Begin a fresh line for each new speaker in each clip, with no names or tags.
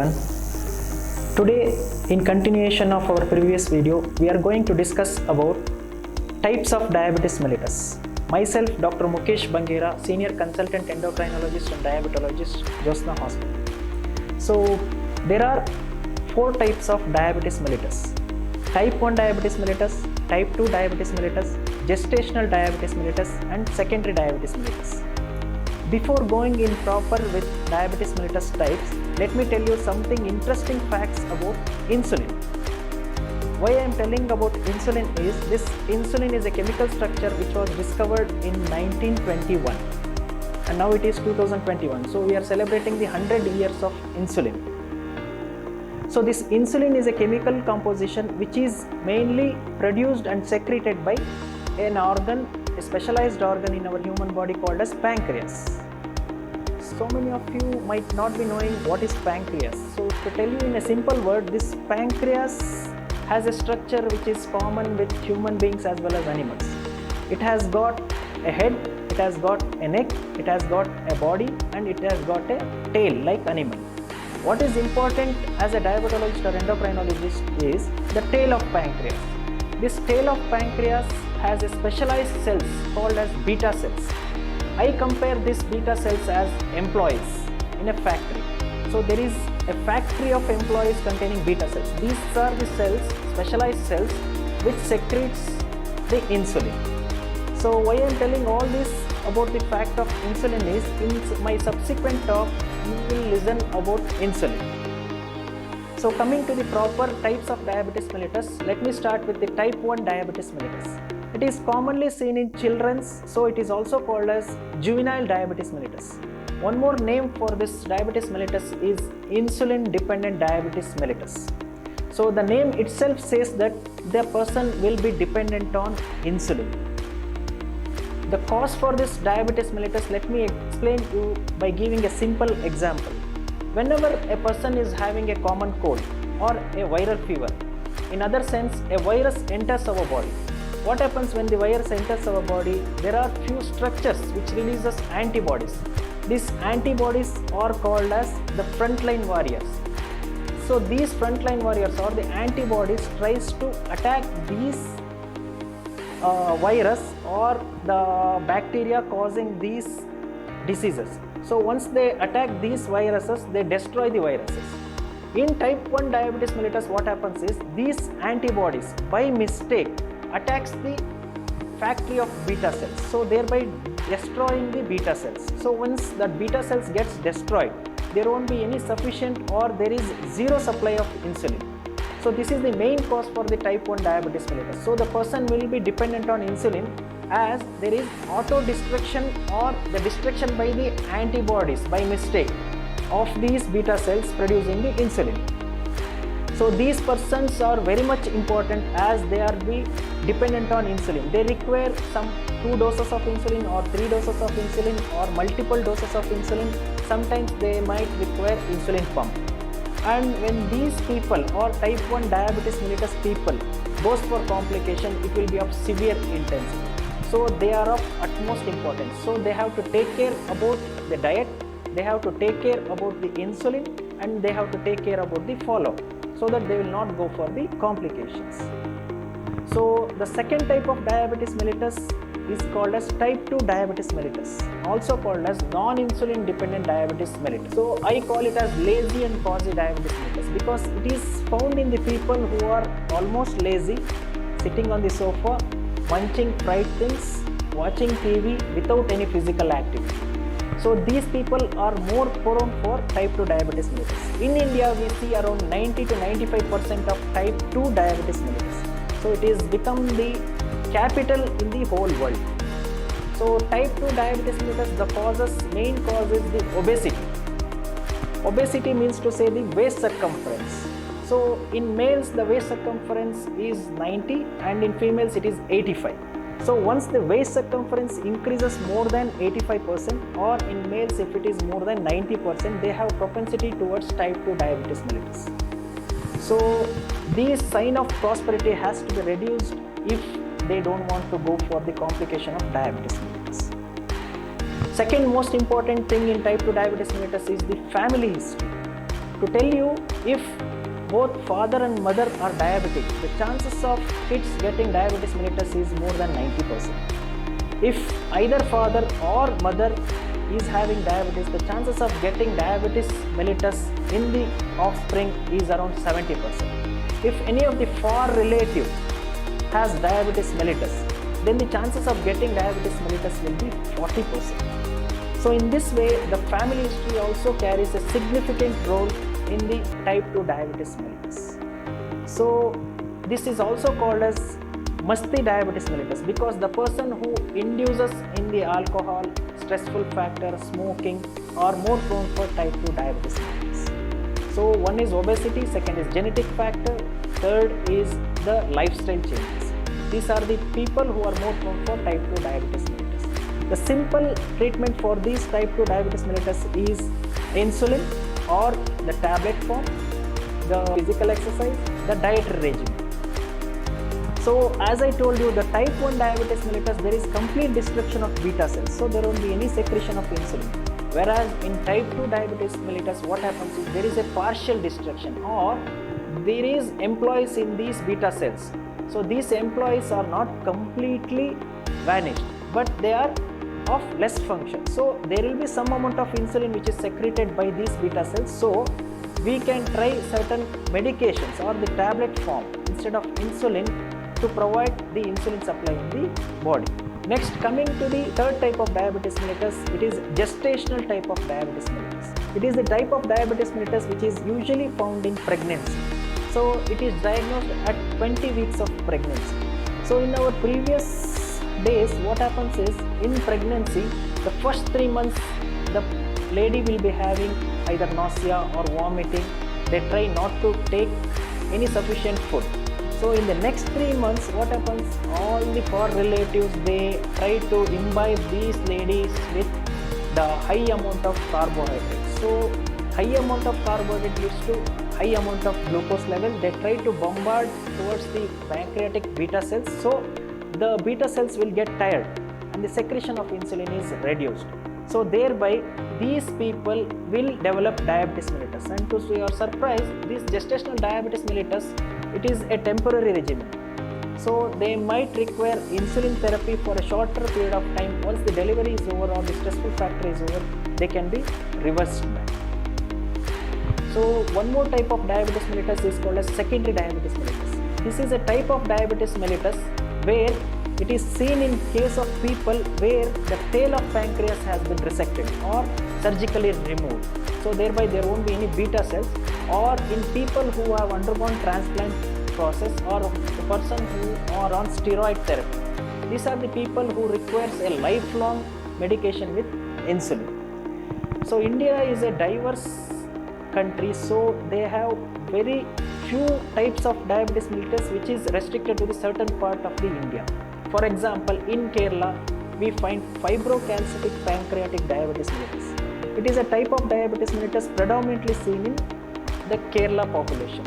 everyone. Today, in continuation of our previous video, we are going to discuss about types of diabetes mellitus. Myself, Dr. Mukesh Bangera, Senior Consultant Endocrinologist and Diabetologist, Josna Hospital. So, there are 4 types of diabetes mellitus. Type 1 diabetes mellitus, Type 2 diabetes mellitus, Gestational diabetes mellitus and Secondary diabetes mellitus. Before going in proper with diabetes mellitus types, let me tell you something interesting facts about insulin. Why I am telling about insulin is, this insulin is a chemical structure which was discovered in 1921 and now it is 2021. So we are celebrating the 100 years of insulin. So this insulin is a chemical composition which is mainly produced and secreted by an organ, a specialized organ in our human body called as pancreas. So many of you might not be knowing what is pancreas. So to tell you in a simple word, this pancreas has a structure which is common with human beings as well as animals. It has got a head, it has got a neck, it has got a body and it has got a tail like animal. What is important as a diabetologist or endocrinologist is the tail of pancreas. This tail of pancreas has a specialized cells called as beta cells. I compare these beta cells as employees in a factory. So there is a factory of employees containing beta cells. These are the cells, specialized cells, which secretes the insulin. So why I am telling all this about the fact of insulin is, in my subsequent talk, you will listen about insulin. So coming to the proper types of diabetes mellitus, let me start with the type 1 diabetes mellitus. It is commonly seen in children, so it is also called as juvenile diabetes mellitus. One more name for this diabetes mellitus is insulin dependent diabetes mellitus. So the name itself says that the person will be dependent on insulin. The cause for this diabetes mellitus, let me explain you by giving a simple example. Whenever a person is having a common cold or a viral fever, in other sense a virus enters our body. What happens when the virus enters our body? There are few structures which releases antibodies. These antibodies are called as the frontline warriors. So these frontline warriors or the antibodies tries to attack these virus or the bacteria causing these diseases. So once they attack these viruses, they destroy the viruses. In type 1 diabetes mellitus, what happens is, these antibodies by mistake attacks the factory of beta cells, so thereby destroying the beta cells. So once that beta cells gets destroyed, there won't be any sufficient or there is zero supply of insulin. So this is the main cause for the type 1 diabetes mellitus. So the person will be dependent on insulin as there is auto destruction or the destruction by the antibodies by mistake of these beta cells producing the insulin. So these persons are very much important as they are be dependent on insulin. They require some 2 doses of insulin or 3 doses of insulin or multiple doses of insulin. Sometimes they might require insulin pump. And when these people or type 1 diabetes mellitus people goes for complication, it will be of severe intensity. So they are of utmost importance. So they have to take care about the diet, they have to take care about the insulin and they have to take care about the follow-up, so that they will not go for the complications. So the second type of diabetes mellitus is called as type 2 diabetes mellitus, also called as non-insulin dependent diabetes mellitus. So I call it as lazy and quasi diabetes mellitus because it is found in the people who are almost lazy, sitting on the sofa, munching fried things, watching TV without any physical activity. So these people are more prone for type 2 diabetes mellitus. In India, we see around 90 to 95% of type 2 diabetes mellitus. So it is become the capital in the whole world. So type 2 diabetes mellitus, the main cause is the obesity. Obesity means to say the waist circumference. So in males, the waist circumference is 90 and in females it is 85. So once the waist circumference increases more than 85% or in males if it is more than 90%, they have propensity towards type 2 diabetes mellitus. So this sign of prosperity has to be reduced if they don't want to go for the complication of diabetes mellitus. Second most important thing in type 2 diabetes mellitus is the family history. To tell you, if both father and mother are diabetic, the chances of kids getting diabetes mellitus is more than 90%. If either father or mother is having diabetes, the chances of getting diabetes mellitus in the offspring is around 70%. If any of the far relative has diabetes mellitus, then the chances of getting diabetes mellitus will be 40%. So in this way, the family history also carries a significant role in the type 2 diabetes mellitus. So this is also called as Masti diabetes mellitus, because the person who induces in the alcohol, stressful factor, smoking are more prone for type 2 diabetes mellitus. So one is obesity, second is genetic factor, third is the lifestyle changes. These are the people who are more prone for type 2 diabetes mellitus. The simple treatment for these type 2 diabetes mellitus is insulin or the tablet form, the physical exercise, the dietary regime. So as I told you, the type 1 diabetes mellitus, there is complete destruction of beta cells, so there won't be any secretion of insulin. Whereas in type 2 diabetes mellitus, what happens is there is a partial destruction, or there is employees in these beta cells. So these employees are not completely vanished, but they are of less function. So there will be some amount of insulin which is secreted by these beta cells. So we can try certain medications or the tablet form instead of insulin to provide the insulin supply in the body. Next, coming to the third type of diabetes mellitus, it is gestational type of diabetes mellitus. It is the type of diabetes mellitus which is usually found in pregnancy. So it is diagnosed at 20 weeks of pregnancy. So in our previous days, what happens is in pregnancy, the first 3 months the lady will be having either nausea or vomiting. They try not to take any sufficient food. So in the next 3 months, what happens? All the far relatives, they try to imbibe these ladies with the high amount of carbohydrates. So high amount of carbohydrate leads to high amount of glucose level. They try to bombard towards the pancreatic beta cells. So the beta cells will get tired and the secretion of insulin is reduced. So thereby these people will develop diabetes mellitus. And to your surprise, this gestational diabetes mellitus, it is a temporary regimen. So they might require insulin therapy for a shorter period of time. Once the delivery is over or the stressful factor is over, they can be reversed back. So one more type of diabetes mellitus is called as secondary diabetes mellitus. This is a type of diabetes mellitus where it is seen in case of people where the tail of pancreas has been resected or surgically removed. So thereby there won't be any beta cells, or in people who have undergone transplant process, or the person who are on steroid therapy. These are the people who requires a lifelong medication with insulin. So India is a diverse country, so they have very few types of diabetes mellitus which is restricted to the certain part of the India. For example, in Kerala, we find fibrocalcific pancreatic diabetes mellitus. It is a type of diabetes mellitus predominantly seen in the Kerala population,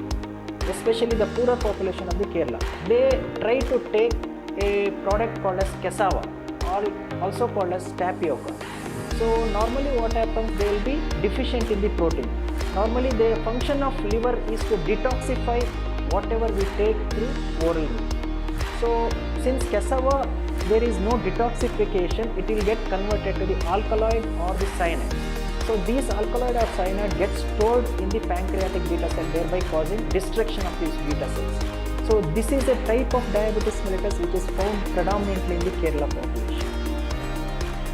especially the poorer population of the Kerala. They try to take a product called as cassava, or also called as tapioca. So normally what happens, they will be deficient in the protein. Normally the function of liver is to detoxify whatever we take through oral route. So since cassava, there is no detoxification, it will get converted to the alkaloid or the cyanide. So these alkaloid or cyanide get stored in the pancreatic beta cell, thereby causing destruction of these beta cells. So this is a type of diabetes mellitus which is found predominantly in the Kerala population.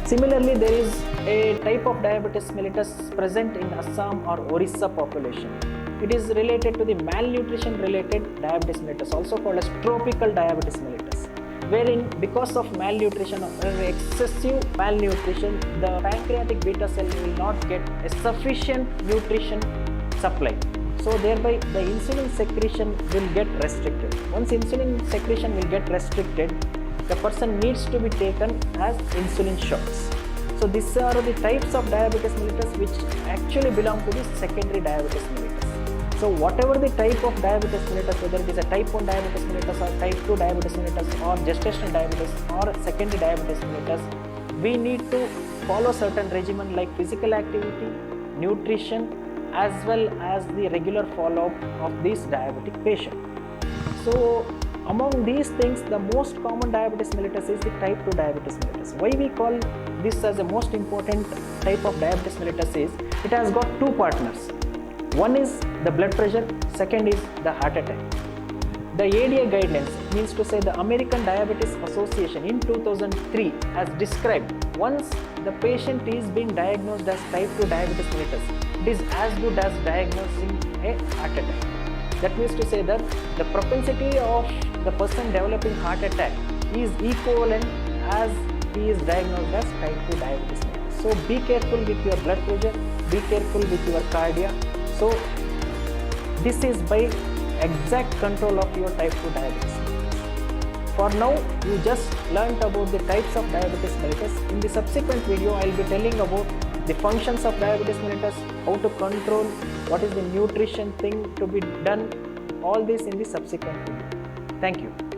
Similarly, there is a type of diabetes mellitus present in Assam or Orissa population. It is related to the malnutrition related diabetes mellitus, also called as tropical diabetes mellitus, wherein because of malnutrition or excessive malnutrition, the pancreatic beta cell will not get a sufficient nutrition supply. So thereby the insulin secretion will get restricted. Once insulin secretion will get restricted, the person needs to be taken as insulin shots. So these are the types of diabetes mellitus which actually belong to the secondary diabetes mellitus. So whatever the type of diabetes mellitus, whether it is a type 1 diabetes mellitus or type 2 diabetes mellitus or gestational diabetes or secondary diabetes mellitus, we need to follow certain regimen like physical activity, nutrition, as well as the regular follow-up of this diabetic patient. So among these things, the most common diabetes mellitus is the type 2 diabetes mellitus. Why we call this as the most important type of diabetes mellitus is it has got two partners. One is the blood pressure, second is the heart attack. The ADA guidelines, means to say the American Diabetes Association in 2003 has described once the patient is being diagnosed as type 2 diabetes mellitus, it is as good as diagnosing a heart attack. That means to say that the propensity of the person developing heart attack is equivalent as he is diagnosed as type 2 diabetes mellitus. So be careful with your blood pressure, be careful with your cardia. So this is by exact control of your type 2 diabetes. For now, you just learnt about the types of diabetes mellitus. In the subsequent video, I will be telling about the functions of diabetes mellitus, how to control, what is the nutrition thing to be done, all this in the subsequent video. Thank you.